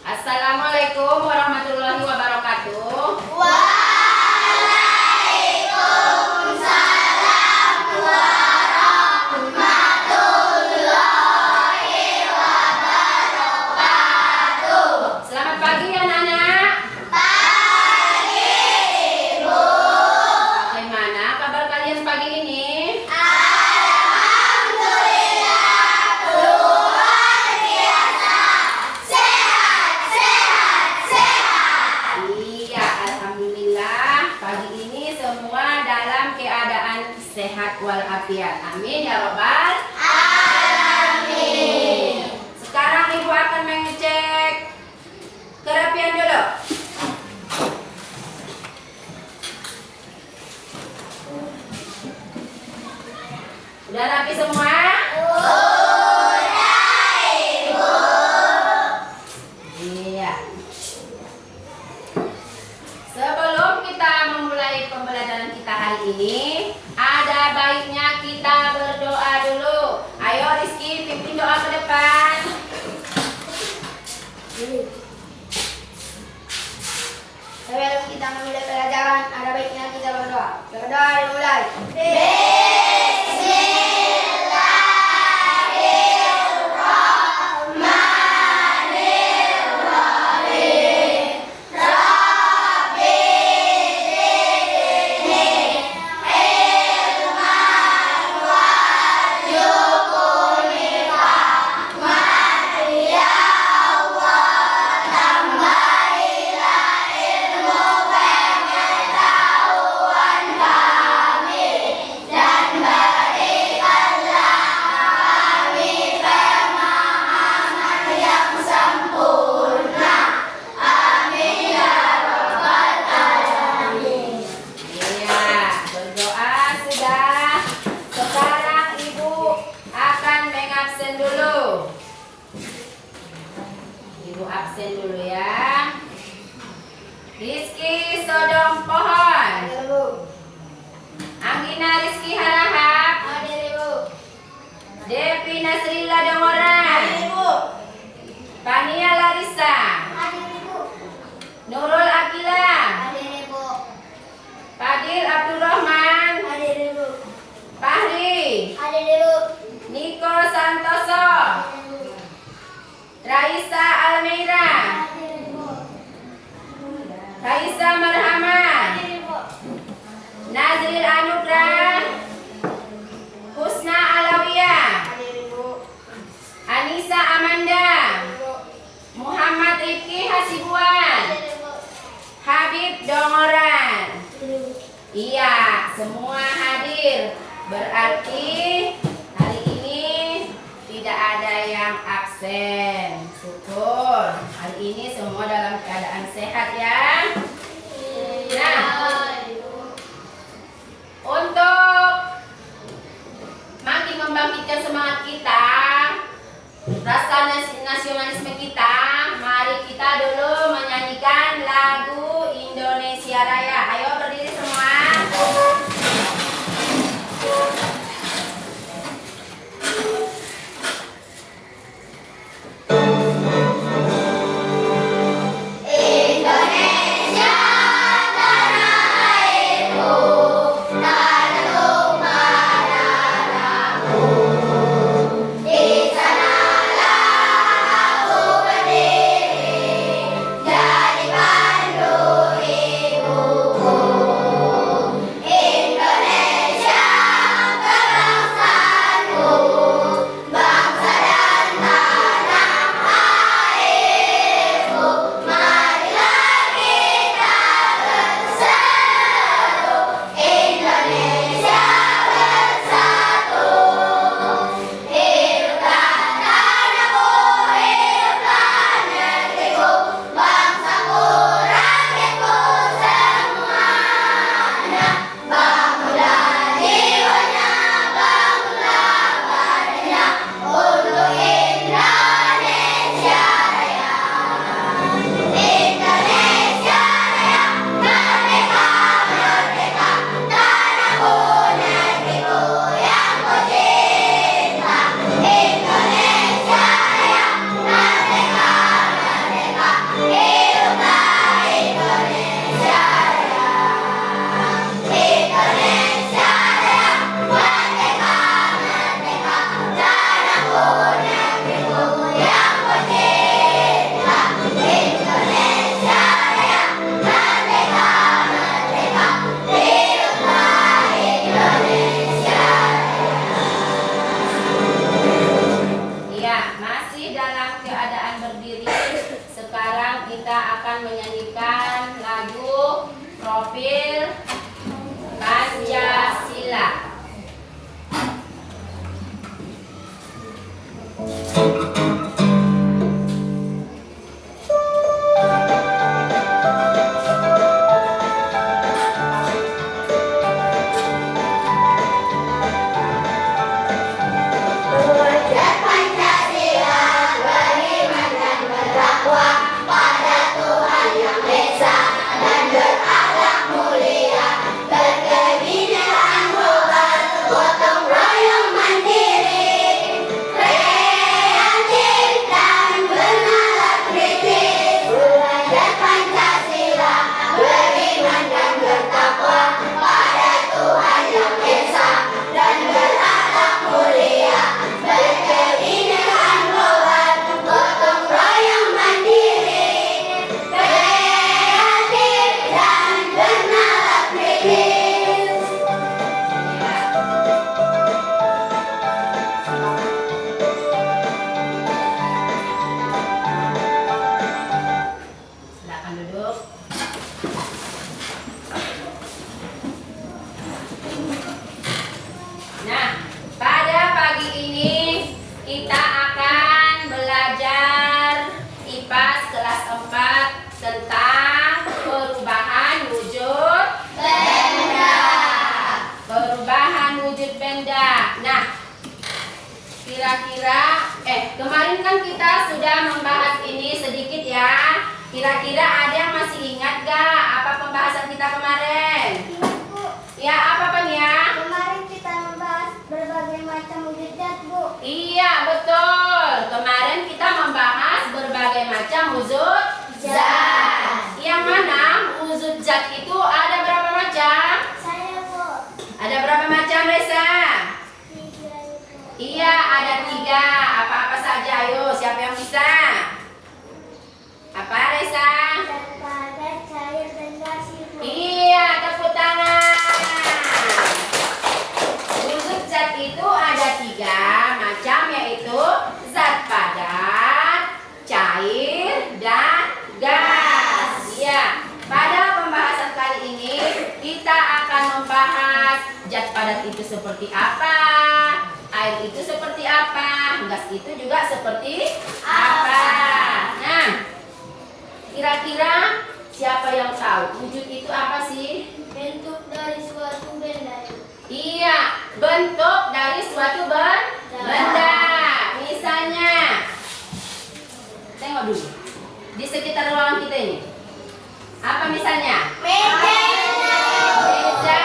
Assalamualaikum warahmatullahi wabarakatuh. Waalaikumsalam warahmatullahi wabarakatuh. Selamat pagi anak-anak. Pagi, Ibu. Bagaimana kabar kalian pagi ini? Alhamdulillah, luar biasa. Sehat, sehat, sehat. Iya, alhamdulillah pagi ini semua dalam keadaan sehat walafiat. Amin ya robbal Alamin. Sekarang Ibu akan mengecek kerapian dulu. Udah rapi semua? Udah, Ibu. Iya. Sebelum kita memulai pembelajaran kita hari ini, ada baiknya kita berdoa dulu. Ayo Rizky, pimpin doa ke depan. Sebelum kita memulai pelajaran, ada baiknya kita berdoa. Berdoa dimulai. Bismillahirrahmanirrahim. Rabbi zidni ilman warzuqni fahman ya Allah, tambahilah ilmu pengetahuan kami dan berikanlah kami pemahaman yang sempurna. Amin ya rabbal alamin. Iya, berdoa sudah. Sekarang Ibu akan mengabsen dulu. Ibu absen dulu ya. Rizky Sodom Pohon, Anggina Rizky Harahap, Hadir Ibu. Devi Nasrilla Dongoran, Pania Larissa, Hadir Ibu. Nurul Akila, Hadir Ibu. Fadil Abdurrahman, Hadir Ibu. Fahri, Hadir Ibu. Niko Santoso, Raisa Almeida, Hadir Ibu. Raisa Marhaman, Hadir Ibu. Nazril Anugrah, Husna Alawiyah, Hadir Ibu. Anissa Amanda, Muhammad Rifki Hasibuan, Habib Dongoran. Iya, semua hadir. Berarti hari ini tidak ada yang absen. Syukur. Hari ini semua dalam keadaan sehat ya. Nah, untuk makin membangkitkan semangat kita, rasa nasionalisme kita, mari kita dulu menyanyikan lagu Indonesia Raya. Ayo berdiri semua. Indonesia tanah airku, tanah tumpah darahku. Di sanalah aku dalam keadaan berdiri. Sekarang kita akan menyanyikan lagu Profil Pancasila. Tentang perubahan wujud benda. Perubahan wujud benda. Nah, kira-kira kemarin kan kita sudah membahas ini sedikit ya. Kira-kira ada yang masih ingat gak apa pembahasan kita kemarin? Ya, apa Pan ya? Kemarin kita membahas berbagai macam wujud zat, Bu. Iya, betul. Kemarin kita membahas berbagai macam wujud zat. Yang mana wujud zat itu ada berapa macam? Saya, Bu. Ada berapa macam, Reza? 3. Iya, ada 3. Apa-apa saja, ayo. Siapa yang bisa? Apa, Reza? Zat padat, cair, dan gasih, Bu. Iya, tepuk tangan. Wujud zat itu ada 3 macam, yaitu zat padat, cair, dan gas. Ya, pada pembahasan kali ini kita akan membahas zat padat itu seperti apa, air itu seperti apa, gas itu juga seperti apa. Nah, kira-kira siapa yang tahu wujud itu apa sih? Bentuk dari suatu benda. Iya, bentuk dari suatu benda. Misalnya, tengok dulu di sekitar ruangan kita ini. Apa misalnya? Meja. Meja.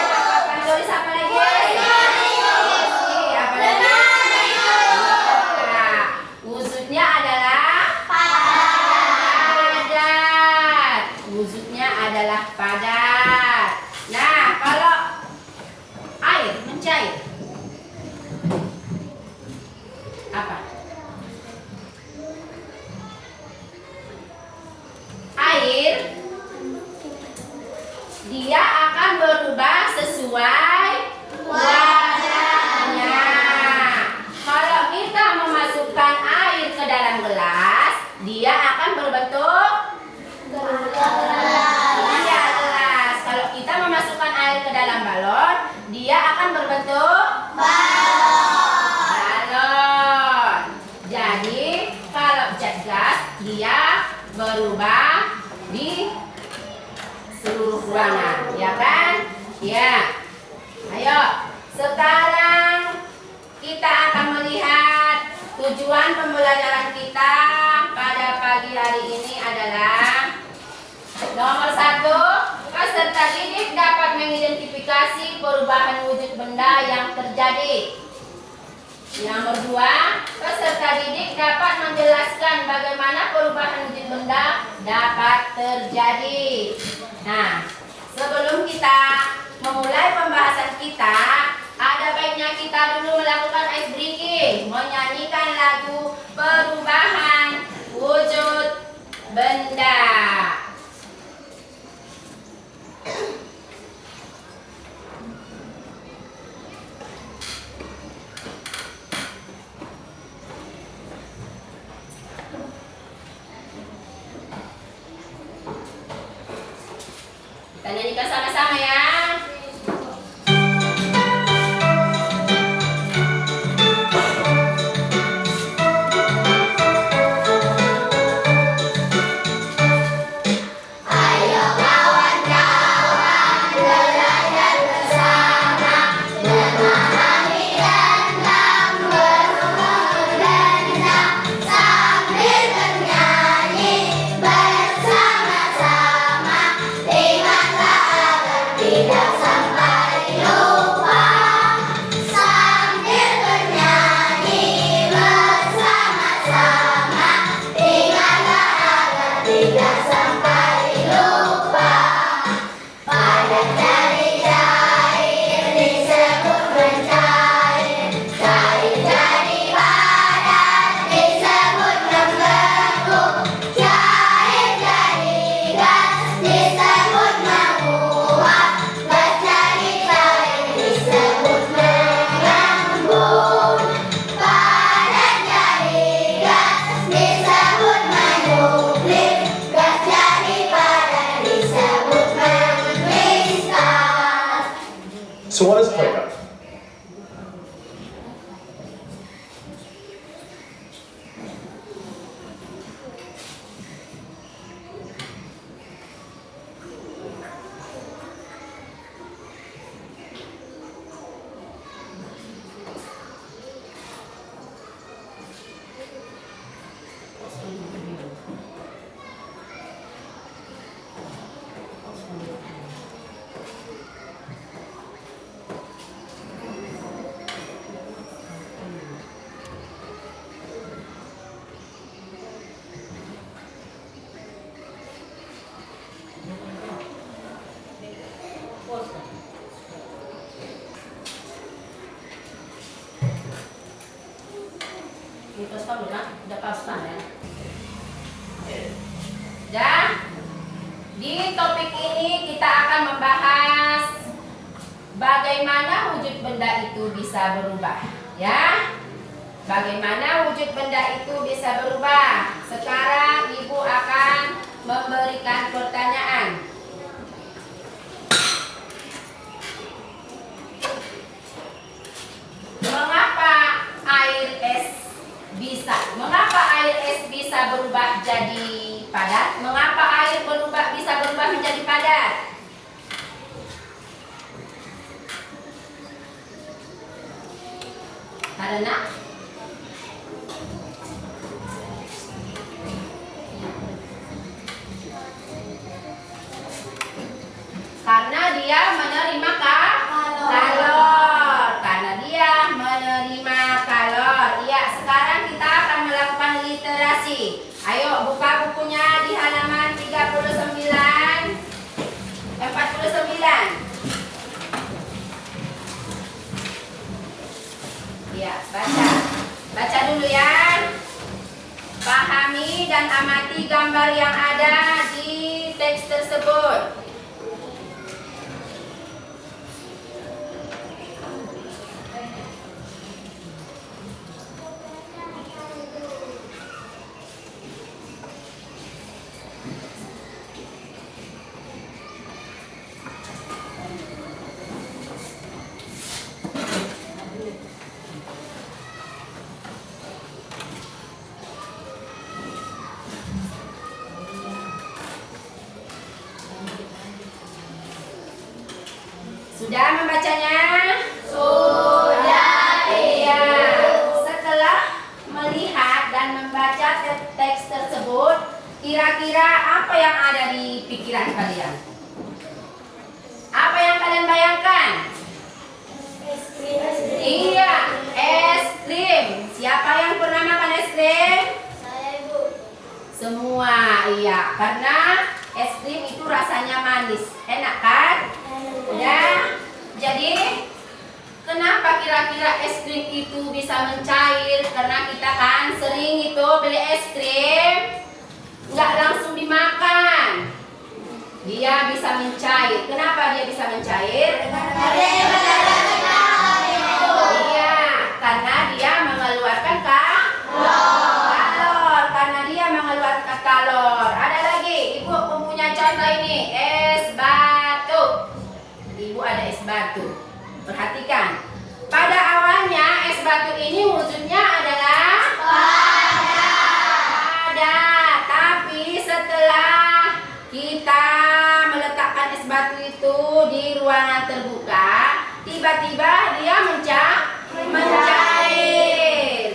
Papan tulis apa lagi? Apa lagi? Nah, wujudnya adalah padat. Wujudnya adalah padat. Nah, kalau air mencair, apa? Air dia akan berubah sesuai warnanya. Kalau kita memasukkan air ke dalam gelas, dia akan berbentuk iya, gelas. Kalau kita memasukkan air ke dalam balon, dia akan berbentuk balon. Jadi, kalau zat gas, dia berubah di seluruh ruangan, ya kan? Ya. Ayo, sekarang kita akan melihat tujuan pembelajaran kita pada pagi hari ini adalah nomor 1, peserta didik dapat mengidentifikasi perubahan wujud benda yang terjadi. Nomor 2, peserta didik dapat menjelaskan bagaimana perubahan wujud benda dapat terjadi. Nah, sebelum kita memulai pembahasan kita, ada baiknya kita dulu melakukan ice breaking, menyanyikan lagu perubahan wujud benda. nyanyikan sama-sama ya. So what is Play-Doh? Terus kamu udah pasang ya. Dan di topik ini kita akan membahas bagaimana wujud benda itu bisa berubah, ya. Bagaimana wujud benda itu bisa berubah. Sekarang Ibu akan memberikan pertanyaan. Mengapa air es bisa berubah jadi padat? Mengapa air bisa berubah menjadi padat? Karena dia menerima kalor. Karena dia menerima kalor. Iya, sekarang kita akan melakukan literasi. Ayo buka bukunya di halaman 39. Iya, baca. Baca dulu ya. Pahami dan amati gambar yang ada di teks tersebut. Sudah membacanya? Sudah. Iya. Setelah melihat dan membaca teks tersebut, kira-kira apa yang ada di pikiran kalian? Apa yang kalian bayangkan? Es krim. Iya, es krim. Siapa yang pernah makan es krim? Saya, Ibu. Semua, iya. Karena es krim itu rasanya manis. Enak kan? Ya, jadi kenapa kira-kira es krim itu bisa mencair? Karena kita kan sering itu beli es krim nggak langsung dimakan, dia bisa mencair. Kenapa dia bisa mencair? Iya, karena dia mengeluarkan kalor. Karena dia mengeluarkan kalor. Ada lagi, Ibu punya contoh ini, es batu. Perhatikan. Pada awalnya es batu ini wujudnya adalah padat. Tapi setelah kita meletakkan es batu itu di ruangan terbuka, tiba-tiba dia mencair.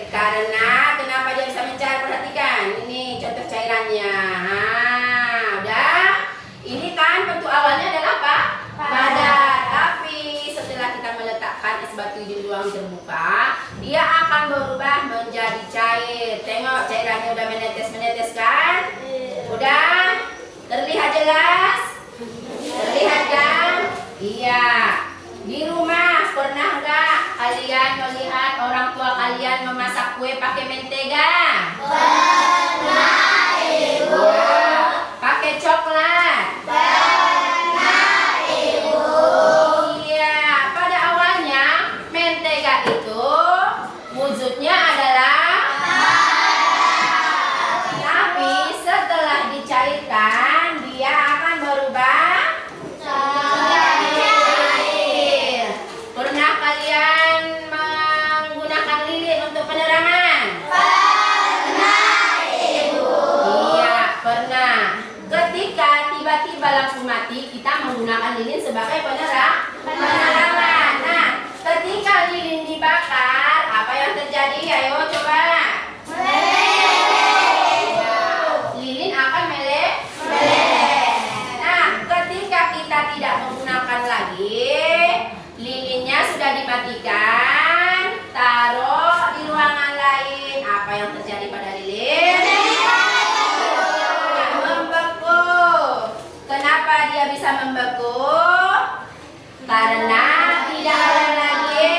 Karena kenapa dia bisa mencair? Perhatikan. Ini contoh cairannya. Udah. Ini kan bentuk awalnya adalah apa? Padat. Tapi setelah kita meletakkan es batu di ruang terbuka, dia akan berubah menjadi cair. Tengok cairannya udah menetes-menetes kan? Udah? Terlihat jelas? Terlihat kan? Iya. Di rumah pernah nggak kalian melihat orang tua kalian memasak kue pakai mentega? Pernah, Ibu. Ya. Pakai coklat? Pernah, Ibu. Iya. Pada awalnya mentega itu wujudnya adalah tapi setelah dicairkan dia akan berubah cair. Pernah kalian menggunakan lilin untuk penerangan? Pernah, Ibu. Iya, pernah. Ketika tiba-tiba lampu mati, kita menggunakan lilin sebagai penerangan. Nah, ketika lilin dibakar, apa yang terjadi? Ayo coba. Lilin akan meleleh. Nah, ketika kita tidak menggunakan lagi, lilinnya sudah dimatikan, taruh di ruangan lain. Apa yang terjadi pada lilin? Membeku. Kenapa dia bisa membeku? Karena tidak ada lagi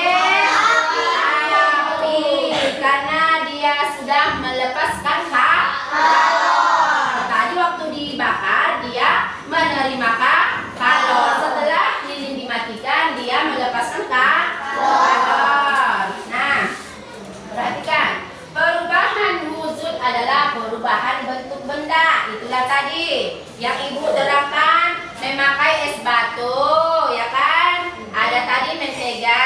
api. Karena dia sudah melepaskan kalor. Tadi waktu dibakar dia menerima kalor. Setelah lilin dimatikan dia melepaskan kalor. Nah, perhatikan. Perubahan wujud adalah perubahan bentuk benda. Itulah tadi yang ibu terangkan, memakai es batu, ya kan? Ada tadi mentega,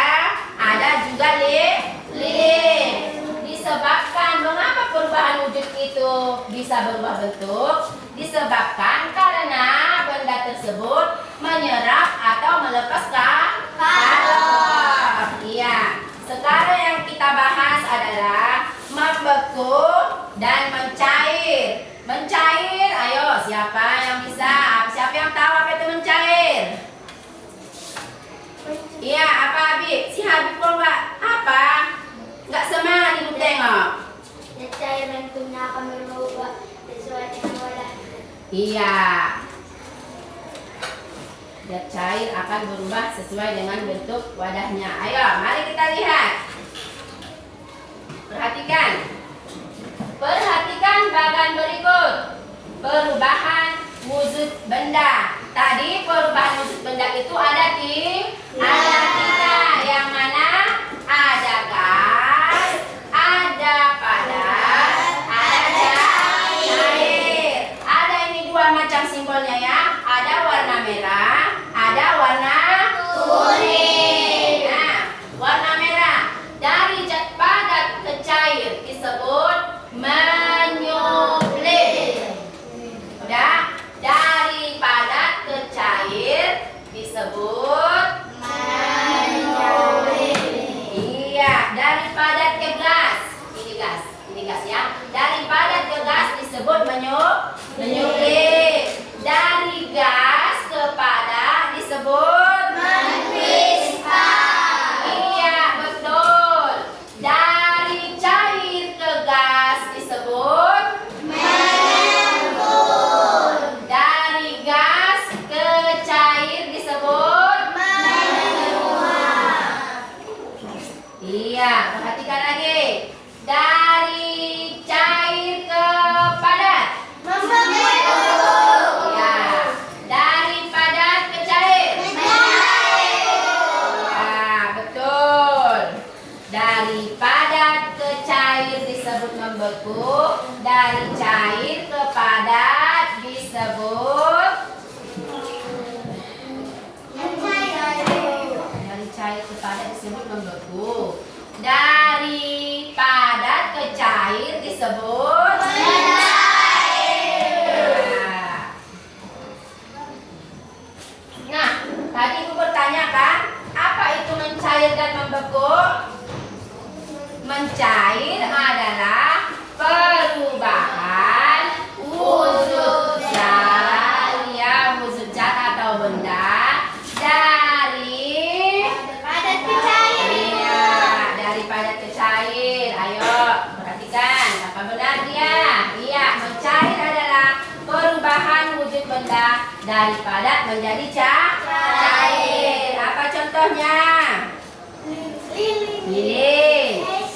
ada juga lilin. Disebabkan mengapa perubahan wujud itu bisa berubah bentuk? Disebabkan karena benda tersebut menyerap atau melepaskan kalor. Iya. Sekarang yang kita bahas adalah membeku dan mencair. Mencair, ayo siapa yang bisa? Siapa yang tahu apa itu mencair? Iya, apa Habib? Si Habib kok nggak apa? Nggak semangat ibu tengok. Cair bentuknya akan berubah sesuai dengan wadahnya. Iya. Zat cair akan berubah sesuai dengan bentuk wadahnya. Ayo, mari kita lihat. Perhatikan. Perhatikan bagan berikut. Perubahan wujud benda. Tadi perubahan wujud benda itu ada tiga. Yang mana? Ada gas, ada padat, ada cair. Ada ini dua macam simbolnya ya. Ada warna merah, ada warna kuning. Nah, warna merah dari zat padat ke cair disebut menyublim. Udah? Dari padat ke cair disebut menyublim. Iya, dari padat ke gas. Ini gas ya. Dari padat ke gas disebut menyublim. Dari gas ke padat disebut mengkristal. Iya, betul. Dari cair ke gas disebut mengembun. Dari gas ke cair disebut menguap. Iya, perhatikan lagi. Dari cair ke padat ya. Dari padat ke cair ya, betul. Dari padat ke cair disebut membeku. Dari cair ke padat disebut dari cair ke membeku. Dari padat ke cair disebut mencair. Nah, tadi Ibu bertanya kan, apa itu mencair dan membeku? Mencair adalah perubahan wujud zat, ya, wujud zat atau benda dari padat ke cair. iya, dari padat ke cair. Ayo perhatikan, apa benar dia? Iya, mencair adalah perubahan wujud benda dari padat menjadi cair. Apa contohnya? Lilin, es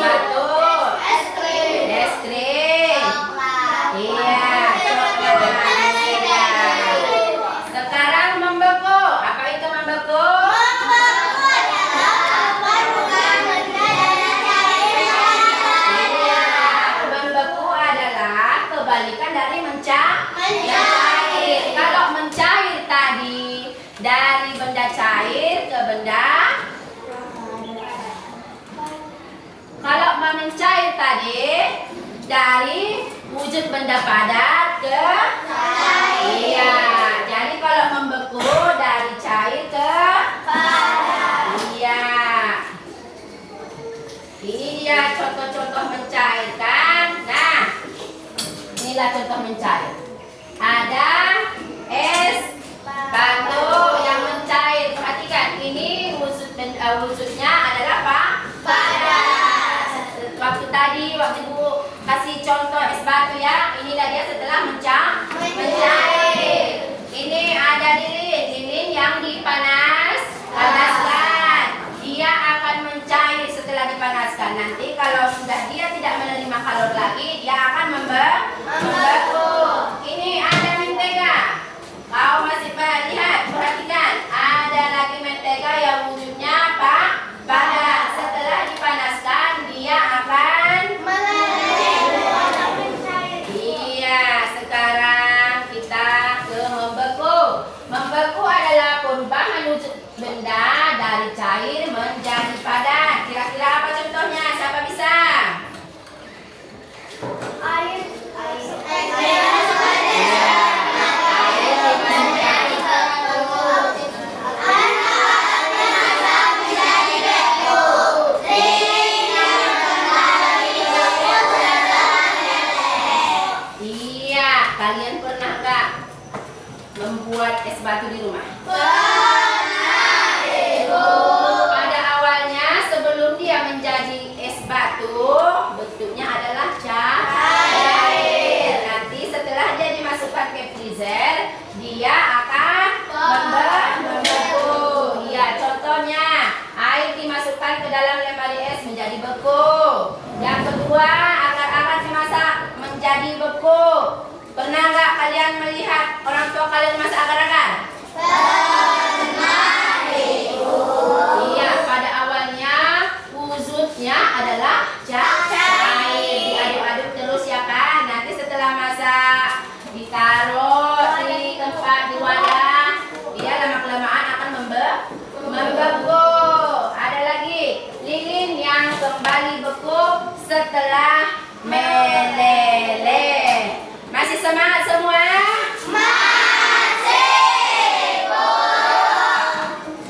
batu, es krim. Iya, coklat. Iya. Sekarang membeku. Apa itu membeku? Iya, membeku adalah kebalikan dari mencair. Kalau mencair tadi dari benda cair ke benda, kalau mencair tadi dari wujud benda padat ke iya. Jadi kalau membeku dari cair ke iya. Ini dia contoh-contoh mencairkan. Nah, inilah contoh mencair. Ada es batu yang mencair. Perhatikan, ini wujudnya adalah apa? Padat. Waktu tadi, waktu Ibu kasih contoh es batu ya, inilah dia setelah mencair. Ini ada lilin yang panaskan. Dia akan mencair setelah dipanaskan. Nanti kalau sudah dia tidak menerima kalor lagi, dia akan membeku. Ini ada mentega. Kau masih lihat, perhatikan. Ada lagi mentega yang wujudnya apa? Padat. Setelah dipanaskan, dia akan iya. Sekarang kita ke membeku. Membeku adalah perubahan wujud benda dari cair menjadi padat. Kira-kira apa contohnya? Siapa bisa? Iya, kalian pernah nggak membuat es batu di rumah? Pada awalnya sebelum dia menjadi es batu, bentuknya adalah cair. Nanti setelah dia dimasukkan ke freezer, dia akan membeku. Iya, contohnya air dimasukkan ke dalam lemari es menjadi beku. Yang kedua, akar-akar dimasak menjadi beku. Pernah nggak kalian melihat orang tua kalian masak akar-akar? Iya, pada awalnya wujudnya adalah cair. Diaduk-aduk terus ya kan. Nanti setelah masak ditaruh di tempat di wadah, dia lama-kelamaan akan membeku. Ada lagi lilin yang kembali beku setelah meleleh. Masih semangat semua?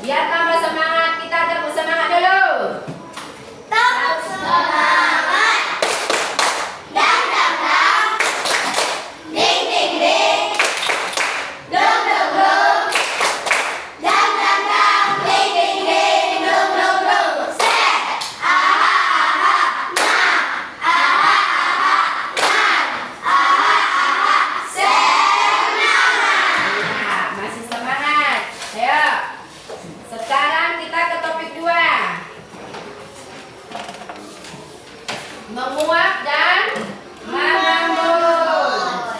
Biar tambah semangat, kita tepuk semangat dulu. Nah, masih semangat. Ayo. Sekarang kita ke topik 2. Menguap dan mengembun.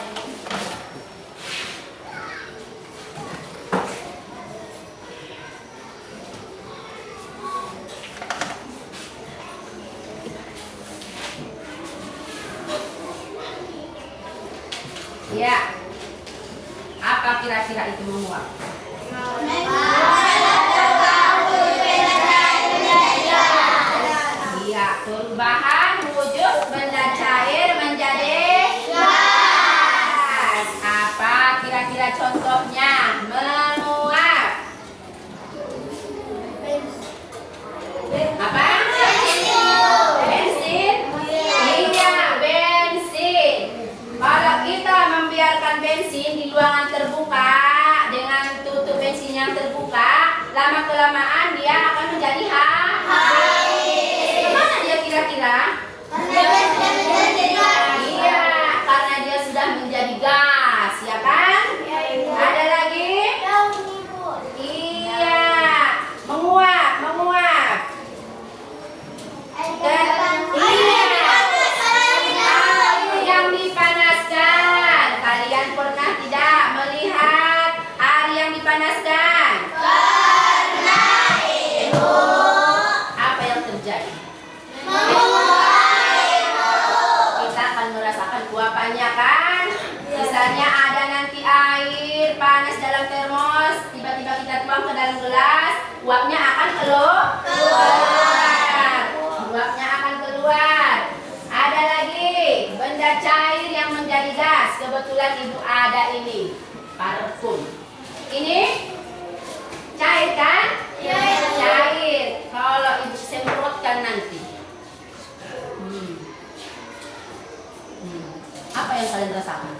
Ya. Apa kira-kira itu menguap? Menguap. wujud benda cair menjadi gas. Apa kira-kira contohnya? Menguap. Apa? Bensin? Iya, bensin. Kalau kita membiarkan bensin di ruangan terbuka dengan tutup bensin yang terbuka, lama-kelamaan dia akan menjadi kemana dia kira-kira? Iya, karena dia sudah menjadi gas, ya kan? Ada lagi? Iya, menguap, menguap. Air yang dipanaskan. Kalian pernah tidak melihat air yang dipanaskan? Apa yang terjadi? Kita akan merasakan uapannya kan? Misalnya ada nanti air panas dalam termos, tiba-tiba kita tuang ke dalam gelas, uapnya akan keluar. Uapnya akan keluar. Ada lagi benda cair yang menjadi gas. Kebetulan ibu ada ini, parfum. Ini cair kan? Cair. Kalau ibu semprotkan nanti, apa yang kalian rasakan?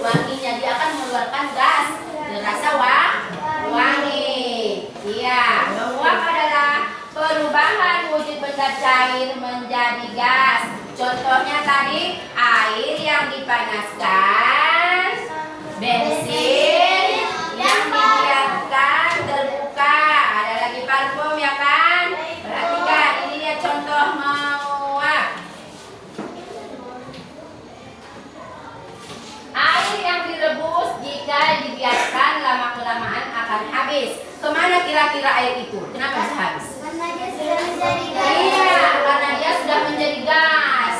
Wanginya, dia akan mengeluarkan gas. Terasa wangi. Iya, menguap adalah perubahan wujud benda cair menjadi gas. Contohnya tadi air yang dipanaskan, bensin yang dibiarkan terbuka. Ada lagi parfum, ya kan? Perhatikan, ini dia contoh menguap. Air yang direbus jika dibiarkan lama-kelamaan akan habis. Kemana kira-kira air itu? Kenapa bisa habis? Iya, karena dia sudah menjadi gas.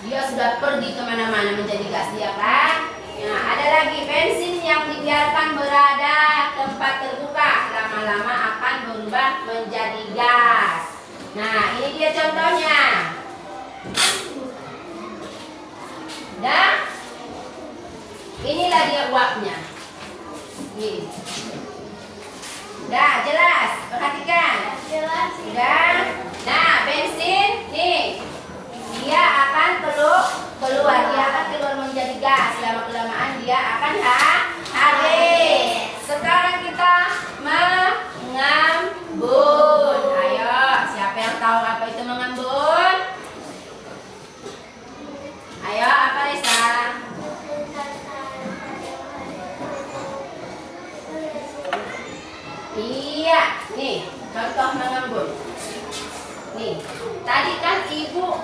Dia sudah pergi kemana-mana menjadi gas, dia kan? Nah, ada lagi bensin yang dibiarkan berada tempat terbuka, lama-lama akan berubah menjadi gas. Nah, ini dia contohnya. Dah? Inilah dia uapnya. Nih. Dah, jelas. Perhatikan. Sudah. Nah, bensin nih. Dia akan keluar. Dia akan keluar menjadi gas. Lama-kelamaan dia akan habis. Sekarang kita mengembun. Ayo, siapa yang tahu apa itu mengembun? Ayo, apa Risa? Iya, nih contoh mengembun. Nih, tadi kan ibu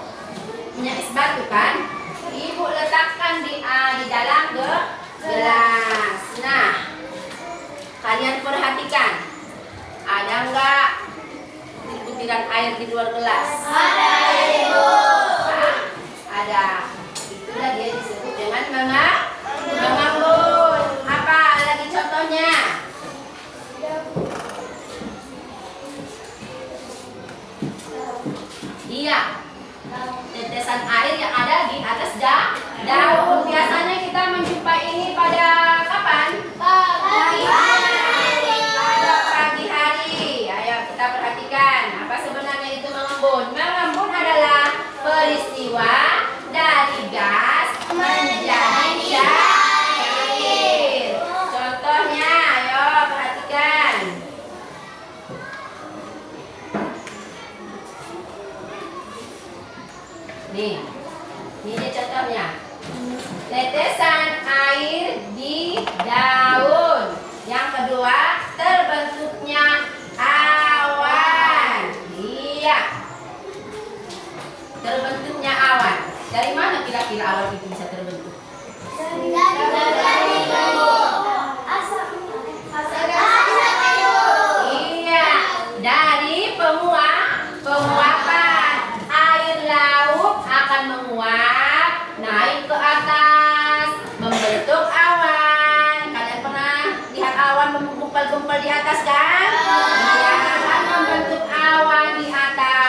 punya es batu kan? Ibu letakkan di dalam gelas. Nah, kalian perhatikan, ada enggak butiran air di luar gelas? Ada, Ibu. Ada. Itulah dia disebut dengan mengembun. Apa lagi contohnya? Iya, tetesan air yang ada di atas daun. Biasanya kita menjumpai ini pada kapan? Pagi hari. Pada pagi hari. Ayo kita perhatikan, apa sebenarnya itu mengembun? Mengembun adalah peristiwa dari gas menjadi cair. Contohnya, ayo perhatikan. Nih, ini contohnya. Tetesan air di daun. Yang kedua, terbentuknya awan. Iya. Terbentuknya awan. Dari mana kira-kira awan itu bisa terbentuk? Iya, dari penguapan. Air laut akan menguap, naik ke atas, membentuk awan. Kalian pernah lihat awan menggumpal-gumpal di atas kan? Dia akan membentuk awan di atas.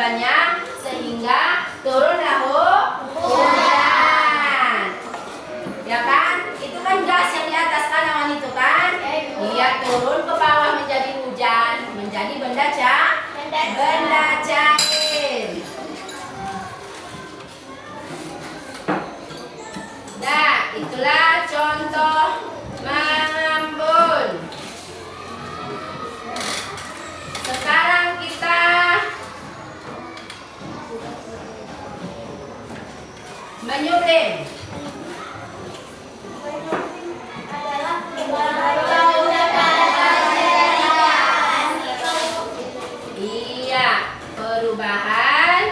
bebannya sehingga turunlah hujan. Ya kan? Itu kan gas yang di atas kan awan itu kan? Iya, turun ke bawah menjadi hujan, menjadi benda cair. Nah, itulah contoh mengembun. Sekarang kita menyuling. Iya, perubahan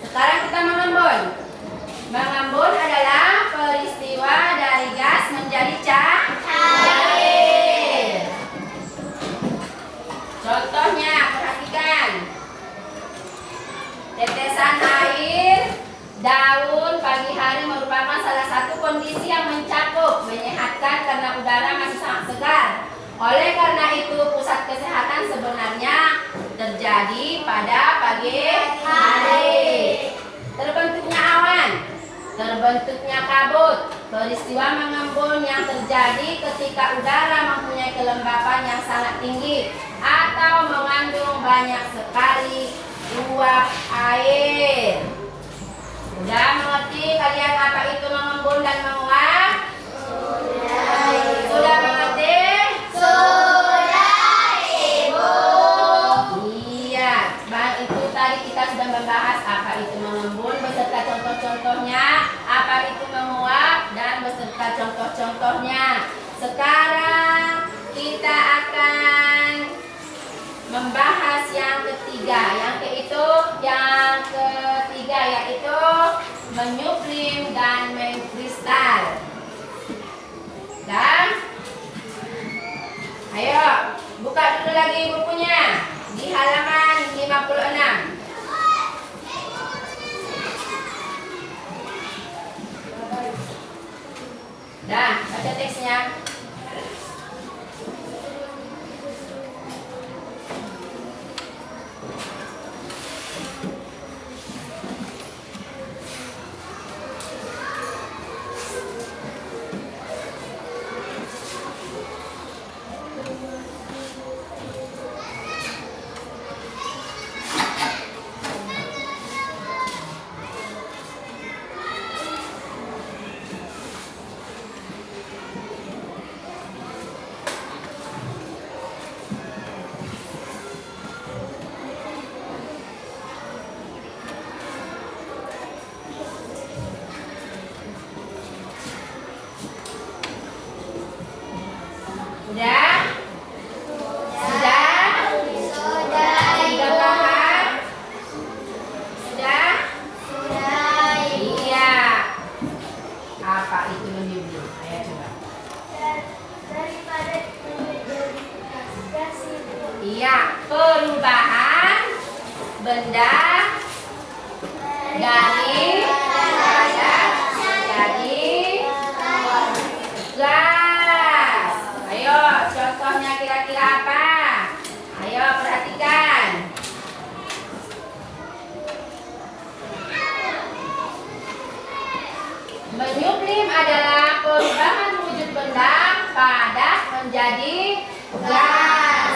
sekarang kita mengembun. Mengembun adalah peristiwa dari gas menjadi cair. Contohnya, perhatikan. Tetesan air daun pagi hari merupakan salah satu kondisi yang mencakup, menyehatkan karena udara masih sangat segar. Oleh karena itu, pusat kesehatan sebenarnya terjadi pada pagi hari. Terbentuknya awan, terbentuknya kabut, peristiwa mengembun yang terjadi ketika udara mempunyai kelembapan yang sangat tinggi atau mengandung banyak sekali uap air. Sudah mengerti kalian apa itu mengembun dan menguap? Sudah mengerti? Sudah, Ibu. Iya, itu tadi kita sudah membahas apa itu mengembun beserta contoh-contohnya, apa itu menguap dan beserta contoh-contohnya. Sekarang kita akan membahas yang ketiga, yaitu menyublim dan mengkristal. Dan ayo buka dulu lagi bukunya di halaman 56. Dah, baca teksnya. Sudah? Sudah? Sudah paham? Sudah? Iya. Apa itu menyublim? Ayo coba. Iya, perubahan benda dari padat menjadi gas. Ayo, contohnya kira-kira apa? Ayo perhatikan. Menyublim adalah perubahan wujud benda padat menjadi gas.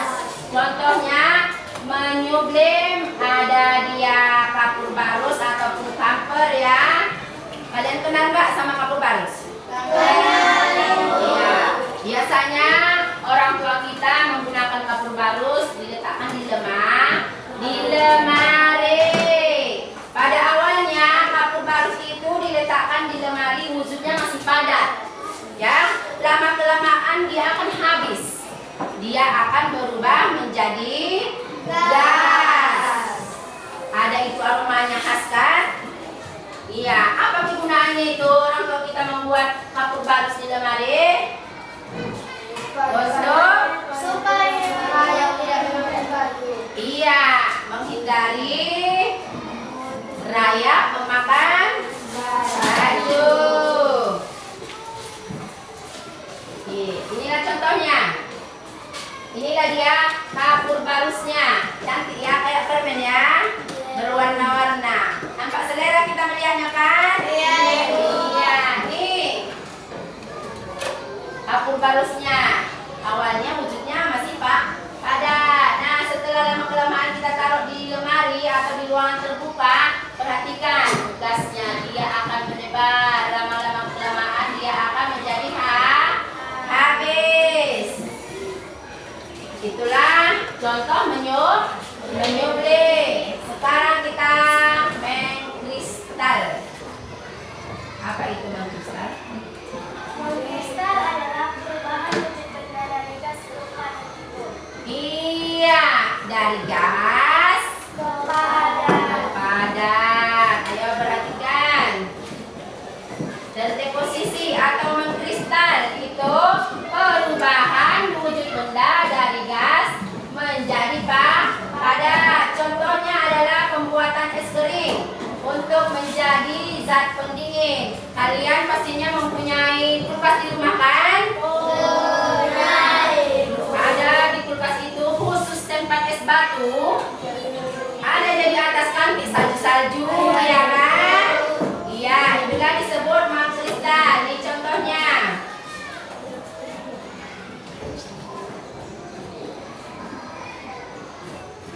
Contohnya menyublim ada dia kapur barus ataupun kamper ya. Kalian kenal nggak sama kapur barus? Iya. Biasanya orang tua kita menggunakan kapur barus diletakkan di lemari. Pada awalnya kapur barus itu diletakkan di lemari, wujudnya masih padat. Ya, lama kelamaan dia akan habis. Dia akan berubah menjadi gas. Ada itu aromanya khas kan? Iya, apa kegunaannya itu orang tua kita membuat kapur barus di lemari? Untuk Supaya tidak mudah bagi. dari rayap memakan baju. Inilah contohnya. Inilah dia kapur barusnya. Cantik ya, kayak permen ya. Berwarna-warna. Nampak selera kita melihatnya kan? Iya. Iya. Nih. Kapur barusnya. Awalnya wujudnya masih padat. Nah, setelah lama-kelamaan kita taruh di lemari atau di ruangan terbuka, perhatikan tugasnya. Dia akan menebar. Lama-lama kelamaan dia akan menjadi habis. Itulah contoh menyuble. Sekarang kita mengkristal. Apa itu mengkristal? Mengkristal adalah perubahan wujud benda dari gas ke padat. Iya, dari gas Ke padat. padat. Ayo perhatikan. Terdeposisi atau mengkristal itu perubahan wujud benda dari gas menjadi padat. Contohnya adalah pembuatan es krim untuk menjadi zat pendingin. Kalian pastinya mempunyai kulkas di rumah kan? Ada di kulkas itu khusus tempat es batu. Ada di atas kan salju-salju, ya kan? Iya, itulah disebut mengkristal. Ini contohnya.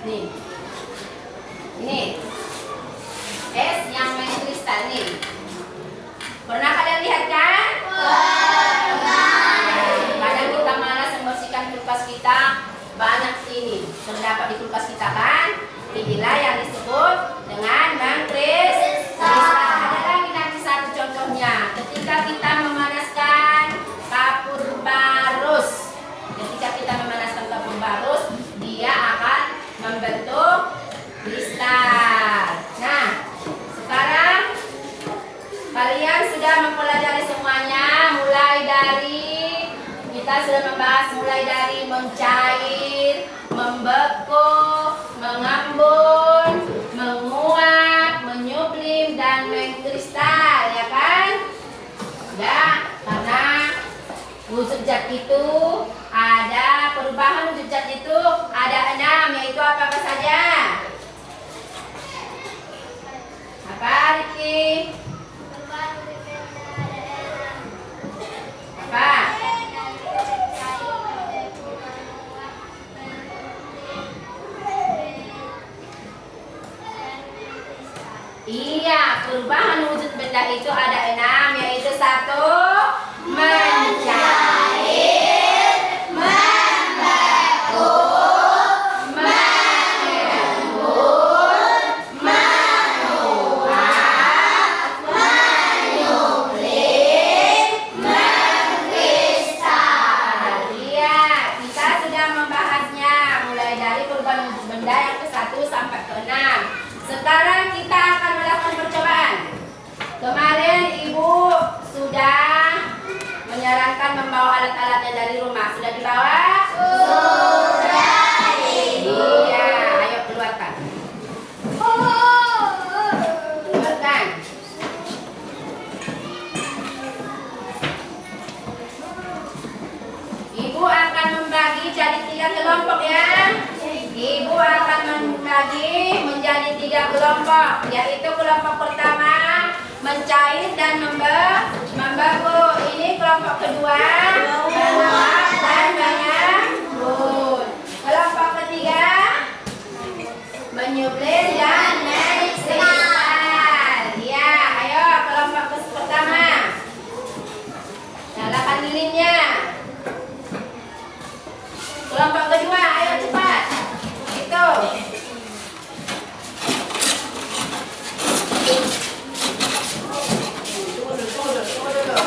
Nih. Ini. Es yang mengkristal nih. Pernah kalian lihat kan? Kadang kita malas membersihkan kulkas kita. Banyak ini terdapat di kulkas kita kan? Inilah yang disebut dengan mengkristal. Ada lagi nanti satu contohnya. Ketika kita memanaskan kapur barus. Ketika kita memanaskan kapur barus, dia akan membentuk kristal. Nah, sekarang kalian sudah mempelajari semuanya. Kita sudah membahas mulai dari mencair, membeku, mengambun, menguap, menyublim, dan mengkristal, ya kan? Ya, karena wujud zat itu ada perubahan wujud zat itu ada 6, yaitu apa saja? Apa, Riki? Apa? Iya, perubahan wujud benda itu ada 6, yaitu 1, mencair, membeku, mengembun, menguap, menyublim, mengkristal. Iya, kita sudah membahasnya mulai dari perubahan wujud benda yang ke-1 sampai ke-6. Sekarang kita akan melakukan percobaan. Kemarin Ibu sudah menyarankan membawa alat-alatnya dari rumah. Sudah dibawa? Sudah, Ibu. Iya, ayo keluarkan. Keluarkan. Ibu akan membagi jadi 3 kelompok ya. Ibu akan membagi menjadi 3 kelompok, yaitu kelompok pertama mencair dan membeku. Ini kelompok kedua menguap dan mengembun. Kelompok ketiga menyublim dan mengkristal. Ya, ayo kelompok pertama. Nyalakan lilinnya. Kelompok kedua, ayo cepat. Itu. Tunggu dulu.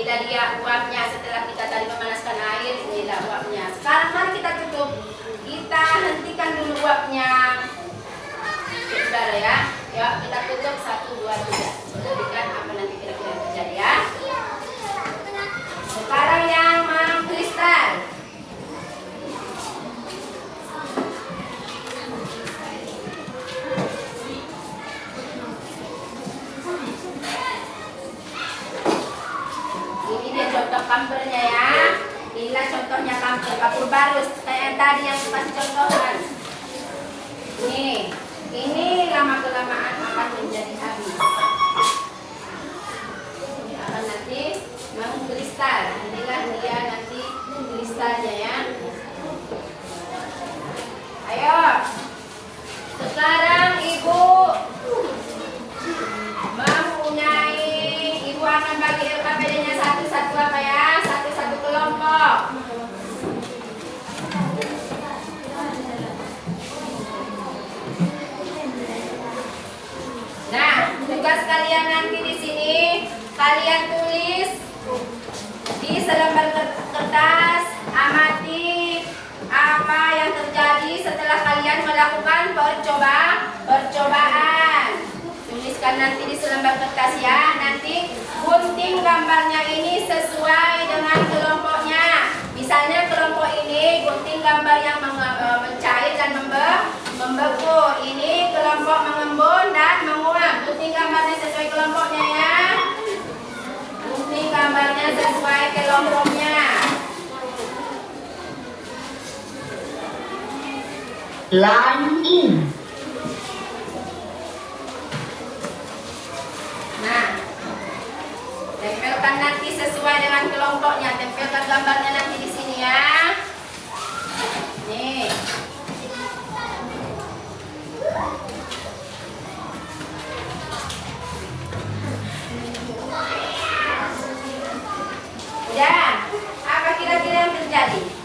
inilah dia uapnya setelah kita tadi memanaskan air. Inilah uapnya. Sekarang mari kita tutup. Kita hentikan dulu uapnya. Saudara ya. Yuk kita tutup 1, 2, 3. Perhatikan apa nanti kira-kira terjadi ya. Sekarang yang mengkristal. Ini dia contoh kampernya ya. Inilah contohnya kapur barus kayak yang tadi yang kasih contohan. Ini lama kelamaan akan menjadi habis. Ini akan nanti mengkristal. Inilah dia nanti kristalnya ya. Ayo. Sekarang ibu mempunyai, ibu akan bagi LKPD-nya satu-satu apa ya? Satu-satu kelompok. Nah, tugas kalian nanti di sini kalian tulis di selembar kertas, amati apa yang terjadi setelah kalian melakukan percobaan. Tuliskan nanti di selembar kertas ya. Nanti gunting gambarnya ini sesuai dengan kelompoknya. Misalnya kelompok ini gunting gambar yang mencair dan membeku. Ini kelompok mengembun dan menguap. Gunting gambarnya sesuai kelompoknya ya. Gunting gambarnya sesuai kelompoknya. Line in. Nah, tempelkan nanti sesuai dengan kelompoknya. Tempelkan gambarnya nanti di sini ya. Nih. Udah, apa kira-kira yang terjadi?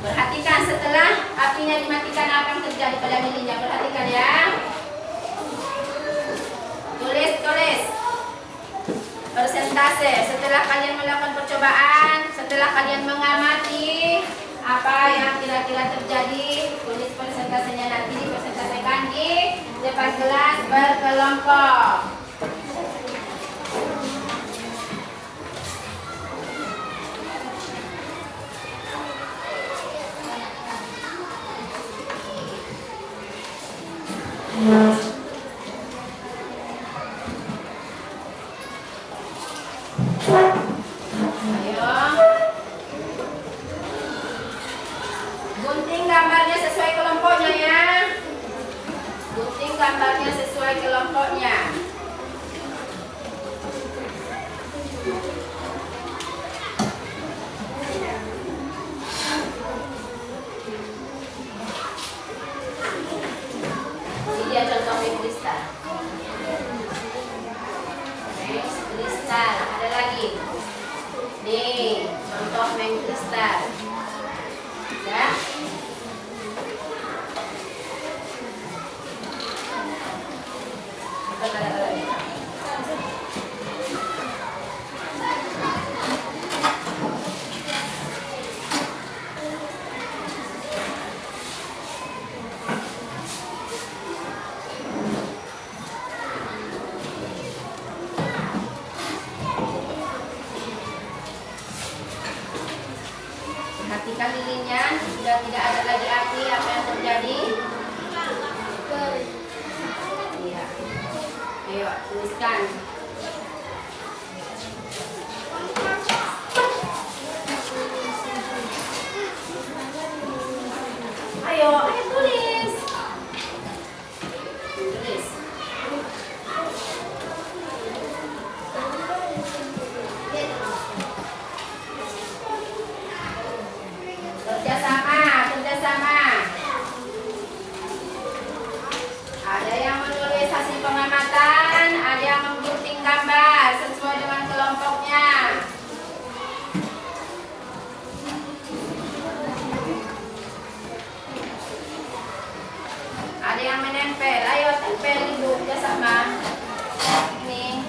Perhatikan setelah apinya dimatikan apa yang terjadi pada lilinnya. Perhatikan ya. Tulis persentase setelah kalian melakukan percobaan, setelah kalian mengamati apa yang kira-kira terjadi. Tulis persentasenya nanti, dipersentasekan di depan kelas berkelompok. Ayo. Gunting gambarnya sesuai kelompoknya ya. Gunting gambarnya sesuai kelompoknya. Ini dia contoh kristal. Kristal, ada lagi. Nih, contoh kristal. Ya. Perhatikan lilinnya, sudah tidak ada lagi api, apa yang terjadi? Iya. Ayo, tuliskan. Ayo tulis. Tulis. Kerjasama. Ada yang menulis hasil pengamatan, ada yang menggunting gambar sesuai dengan kelompoknya. Ada yang menempel, ayo tempel ibu kerjasama. Ini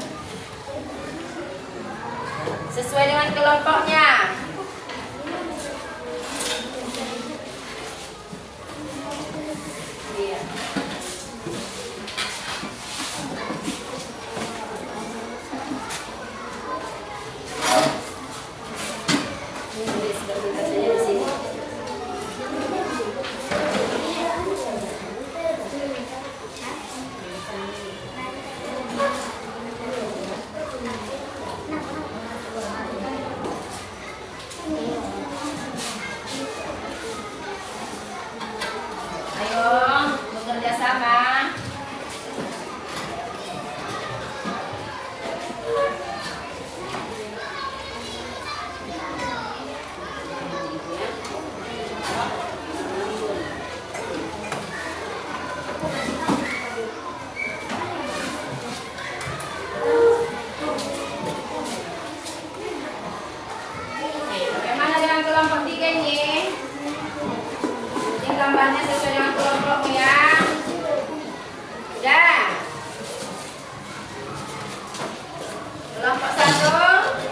sesuai dengan kelompoknya. Iya. Ini dokumentasinya di sini. Ayo bekerja sama. Bagaimana dengan kelompok 3 ini? Ini gambarnya sesuai dengan kelompokmu ya. Udah. Kelompok 1.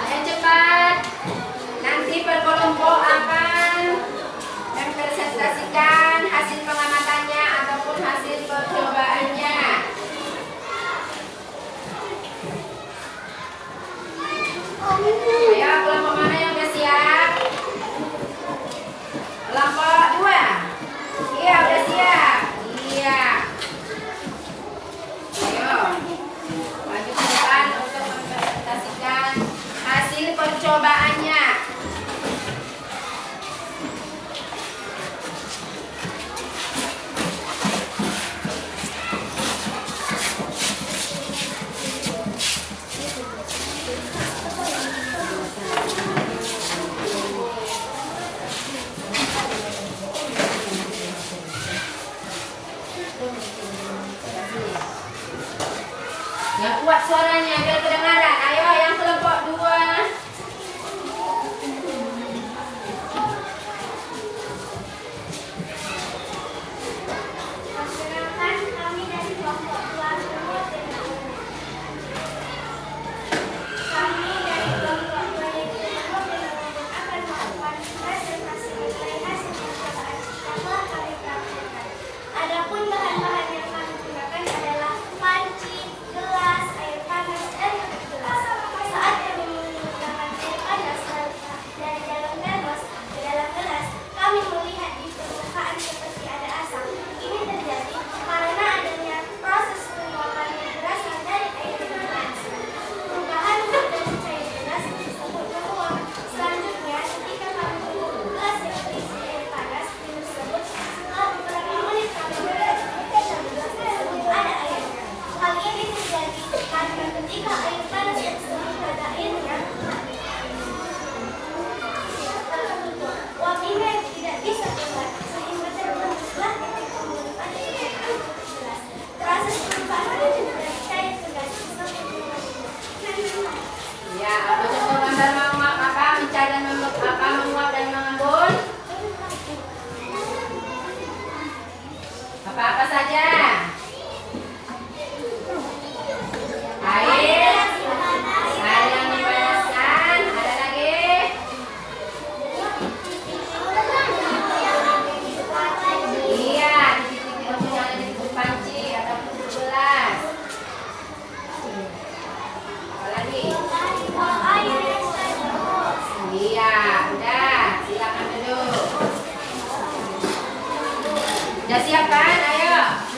Ayo cepat. Nanti per kelompok akan mempresentasikan hasil pengamatannya ataupun hasil percobaannya. Ayo kelompok mana yang udah siap? Kelompok 2. Iya udah siap. Iya. Ayo maju ke depan untuk mempresentasikan hasil percobaannya. Yang kuat suaranya biar kedengaran. Ayo yang kelompok 2. Perkenalkan, kami dari kelompok 2 semua dengan kami dari kelompok 2 ini akan melakukan presentasi mengenai hasil percobaan yang telah kami praktekkan. Adapun bahan-bahan yang kami gunakan adalah panci, gelas, air panas,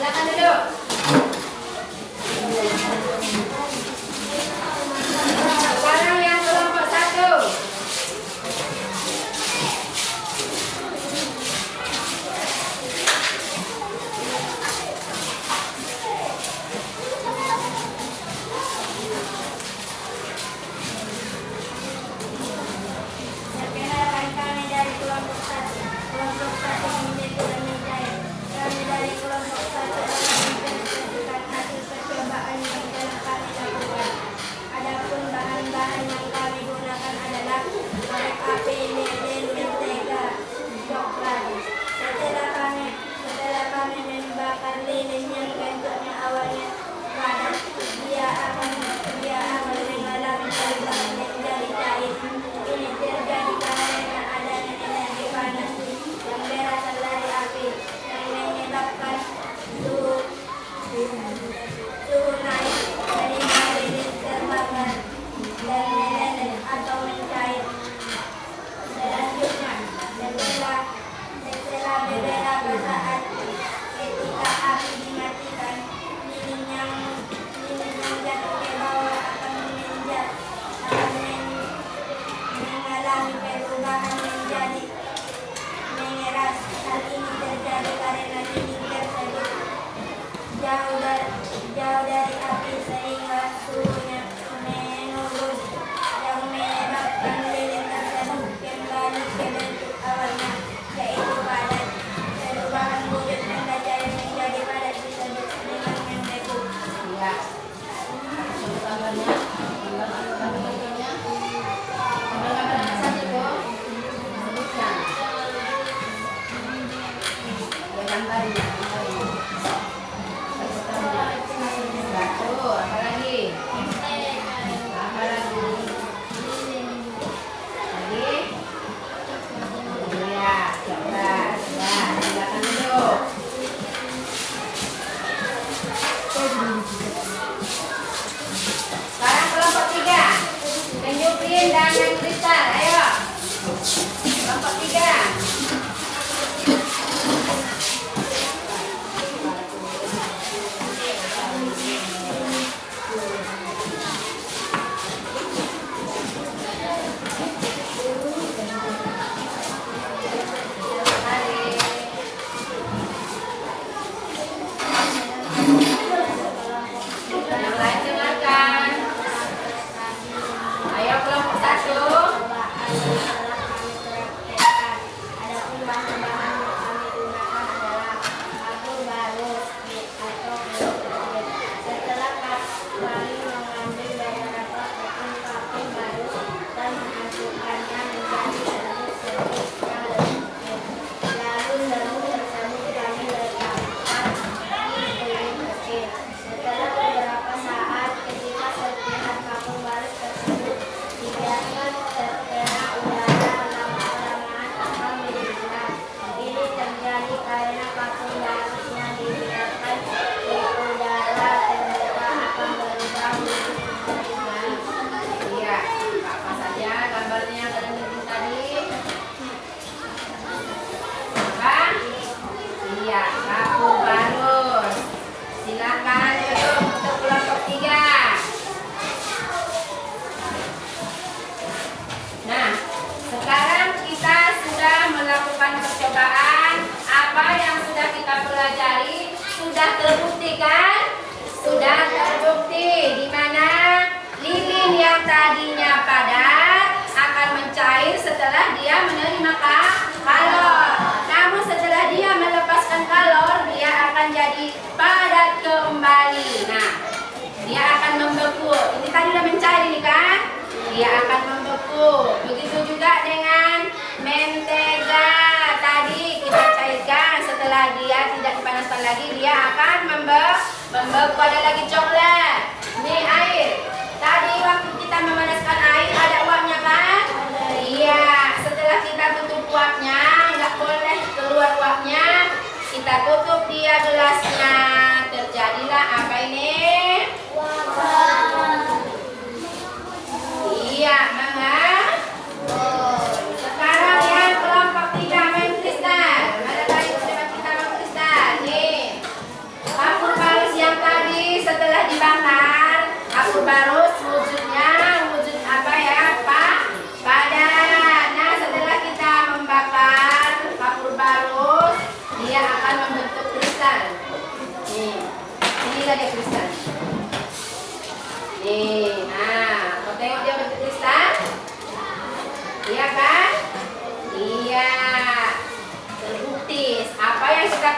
Silakan duduk. Sekarang yang kelompok 1. Perkenalkan, kami dari kelompok 1. Kelompok 1 menjadi menjahit. Kami dari kelompok 1 akan mempresentasikan hasil percobaan yang telah kami lakukan. Adapun bahan-bahan yang kami gunakan adalah korek api, lilin, mentega, coklat. Setelah kami membakar lilin yang bentuknya awalnya padat, dia akan mengalami perubahan menjadi cair. Ini terjadi karena adanya energi panas yang berasal dari api yang menyebabkan suhu naik sehingga lilin terbakar dan meleleh atau mencair. Selanjutnya, setelah beberapa saat ketika api dimatikan, lilin yang jatuh ke bawah akan mengalami perubahan menjadi mengeras. Hal ini terjadi karena lilin tersebut jauh dari api sehingga suhunya menurun yang menyebabkan lilin tersebut kembali ke bentuk awalnya, yaitu padat. Perubahan wujud benda cair menjadi padat disebut dengan membeku. Ya. Gambarnya. Gambar-gambarnya. Gambar-gambar yang satu, Bu. Sebutkan. Ya, gambarnya. Satu, apa lagi? Apa lagi? Lagi? Iya, coklat. Ya, silakan duduk. Sekarang kelompok 3. Penyupin dan main kristal. Ayo. Kelompok 3. Yang lain dengarkan. Ayo kelompok 1. Adapun bahan-bahan yang kami gunakan adalah kapur barus atau kulit. Setelah kami mengambil beberapa potong kapur barus dan menghancurkannya menjadi serbuk-serbuk yang lembut. Lalu serbuk tersebut kami letakkan di piring kecil. Setelah beberapa saat, ketika serpihan kapur barus tersebut dibiarkan terkena udara, lama-kelamaan akan mendidih. Ini terjadi karena kapur barusnya dibiarkan di udara terbuka akan berubah wujud menjadi garam. Iya, apa saja gambarnya yang kalian bikin tadi? Apa? Iya, kapur barus. Silakan duduk untuk kelompok 3. Nah, sekarang kita sudah melakukan percobaan. Apa yang sudah kita pelajari sudah terbukti kan? Sudah terbukti di mana lilin yang tadinya padat akan mencair setelah dia menerima kalor. Namun setelah dia melepaskan kalor, dia akan jadi padat kembali. Nah, dia akan membeku. Ini tadi udah mencair ini kan? Dia akan membeku. Begitu juga dengan mentega. Tadi kita cairkan, setelah dia tidak dipanaskan lagi, dia akan membeku. Ada lagi coklat. Ini air. Tadi waktu kita memanaskan air ada uapnya kan? Iya. Setelah kita tutup uapnya, nggak boleh keluar uapnya. Kita tutup dia gelasnya. Terjadilah apa ini? Iya, Mama. Sekarang yang kelompok 3 main kristal. Mana tadi teman kita main kristal? Nih.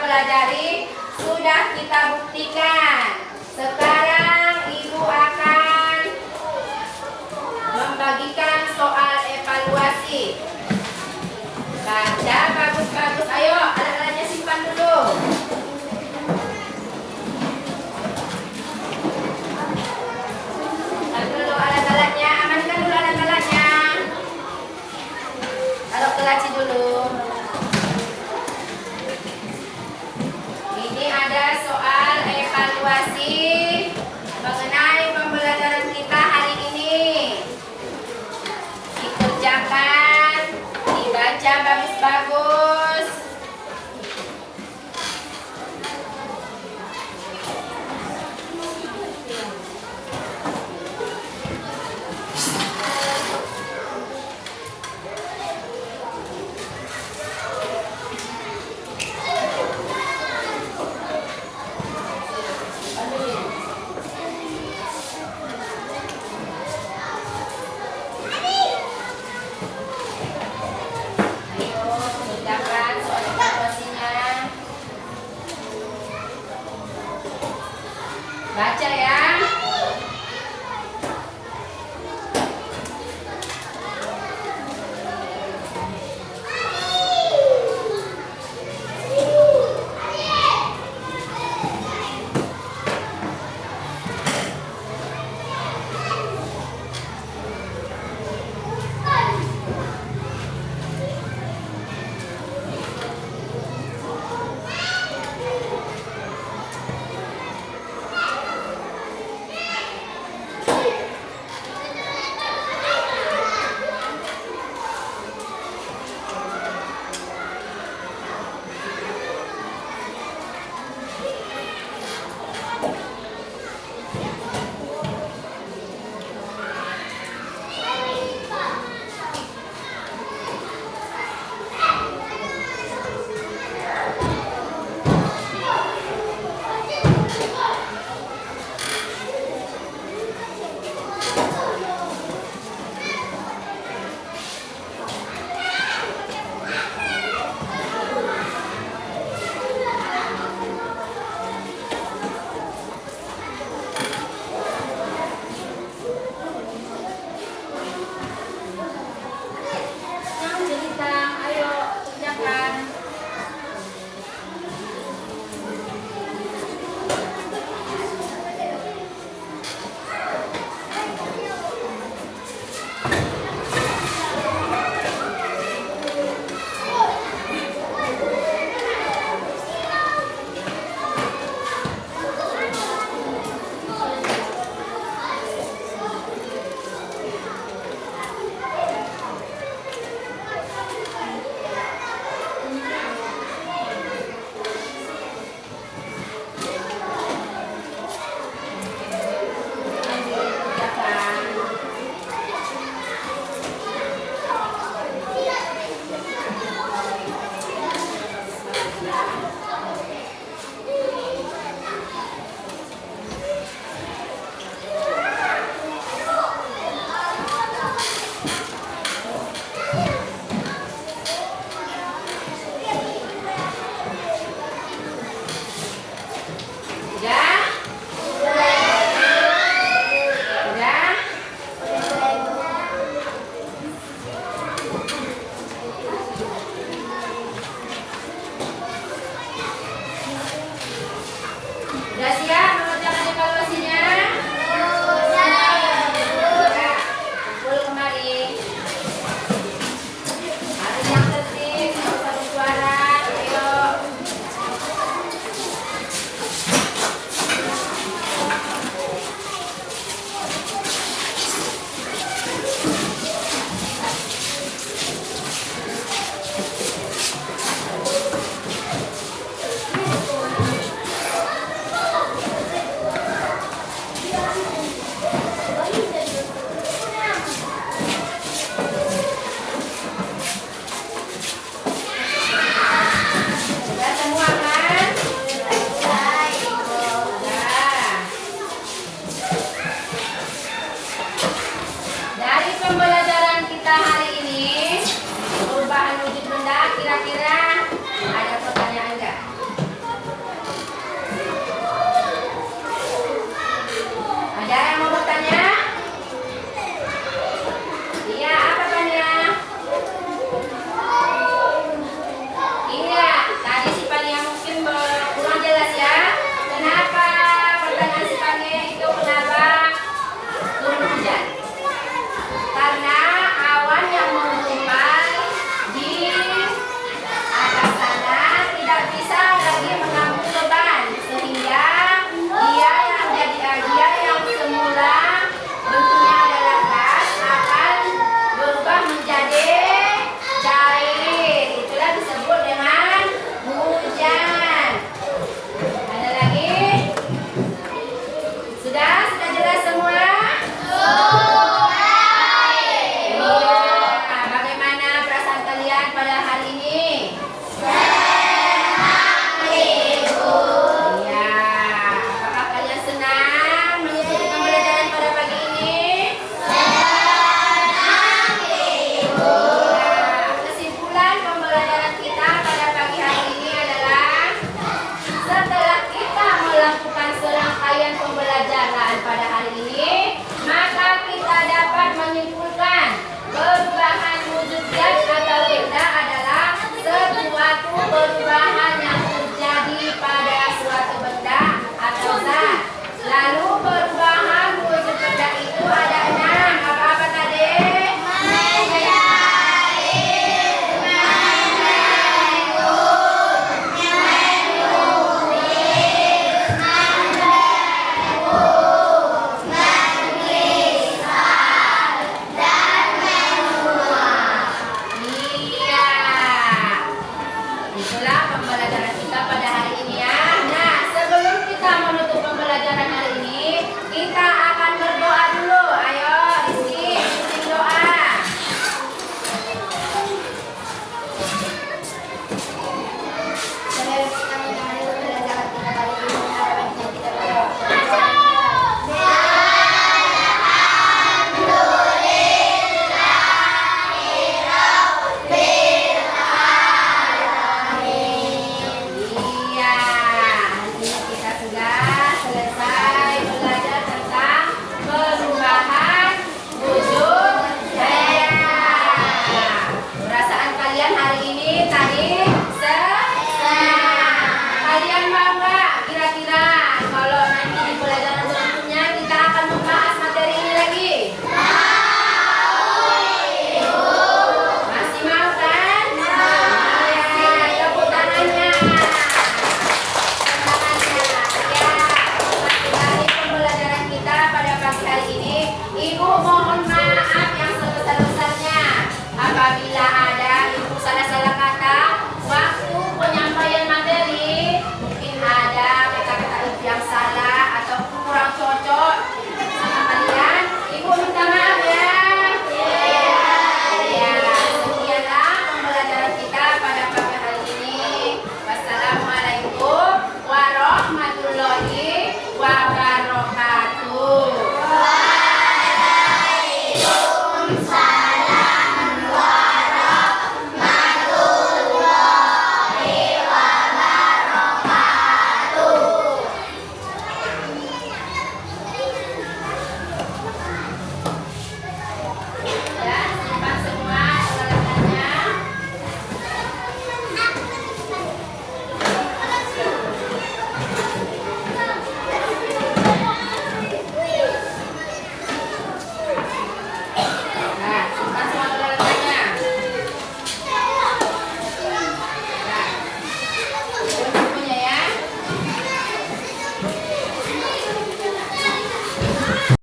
pelajari sudah kita buktikan. Sekarang